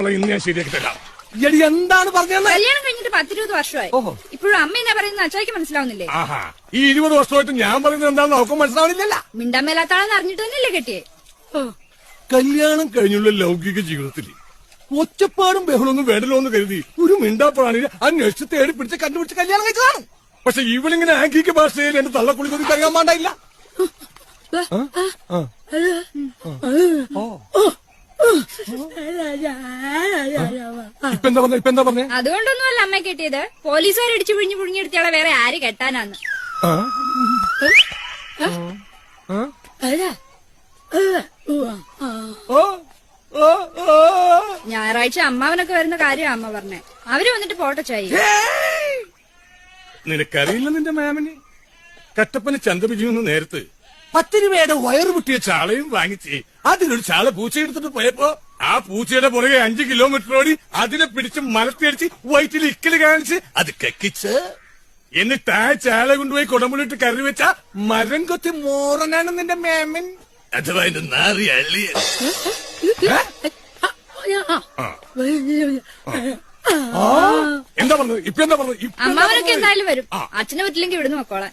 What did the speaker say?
ഇന്ന് ഞാൻ ശരിയാക്കി തരാം. എടി എന്താണ് പറഞ്ഞത്? കല്യാണം കഴിഞ്ഞിട്ട് 10-20 വർഷമായി. ഇപ്പോഴും അമ്മ എന്നാ പറയുന്നത് അച്ചായിക്ക് മനസ്സിലാവുന്നില്ലേ? ആഹാ, ഈ 20 വർഷമായിട്ട് ഞാൻ പറയുന്നത് എന്താണെന്ന് അവർക്ക് മനസ്സിലാവുന്നില്ല. മിണ്ടാൻ മേലാത്താളെന്ന് അറിഞ്ഞിട്ട് തന്നെയല്ലേ കെട്ടിയേ? കല്യാണം കഴിഞ്ഞുള്ള ലൗകിക ജീവിതത്തിൽ ഒച്ചപ്പാടും ബഹളൊന്നും വേണ്ടല്ലോ എന്ന് കരുതി ഒരു മിണ്ടാപ്പാണിൽ അന്വേഷിച്ച് തേടി പിടിച്ച് കണ്ടുപിടിച്ച് കല്യാണം കഴിച്ചതാണ്. പക്ഷെ ഇവളിങ്ങനെ ആംഗിക ഭാഷയിൽ എന്റെ തള്ളക്കുളിക്കൊന്നും കഴിയാൻ പാണ്ടായില്ല. ഇപ്പെന്താ പറഞ്ഞേ? അതുകൊണ്ടൊന്നുമല്ല അമ്മ കെട്ടിയത്. പോലീസുകാർ ഇടിച്ചു പിഴിഞ്ഞു പുഴുങ്ങിയെടുത്തയാളെ വേറെ ആര് കെട്ടാനാന്ന്? ഞായറാഴ്ച അമ്മാവനൊക്കെ വരുന്ന കാര്യം അമ്മ പറഞ്ഞേ. അവര് വന്നിട്ട് പോട്ടെ ചായി. നിനക്കറിയില്ല നിന്റെ മാമന് കട്ടപ്പന ചന്തപിരിയുന്ന നേരത്ത് 10 രൂപയുടെ വയറ് പൊട്ടിയ ചാളയും വാങ്ങിച്ച് അതിലൊരു ചാള പൂച്ചയെടുത്തിട്ട് പോയപ്പോ ആ പൂച്ചയുടെ പുറകെ 5 കിലോമീറ്റർ ഓടി അതിനെ പിടിച്ച് മലത്തിയടിച്ച് വയറ്റിൽ ഇക്കല് കാണിച്ച് അത് കക്കിച്ച് എന്നിട്ട് ആ ചാള കൊണ്ടുപോയി കുടമ്പുളിട്ട് കറി വെച്ച മരം കൊത്തി മോറനാണ് നിന്റെ മേമൻ. അഥവാ എന്റെ നാറി അള്ളിയ. എന്താ പറഞ്ഞത്? ഇപ്പെന്താ പറഞ്ഞത്? അമ്മാവനൊക്കെ എന്തായാലും വരും. അച്ഛനെ പറ്റില്ലെങ്കിൽ ഇവിടുന്ന് മക്കളെ.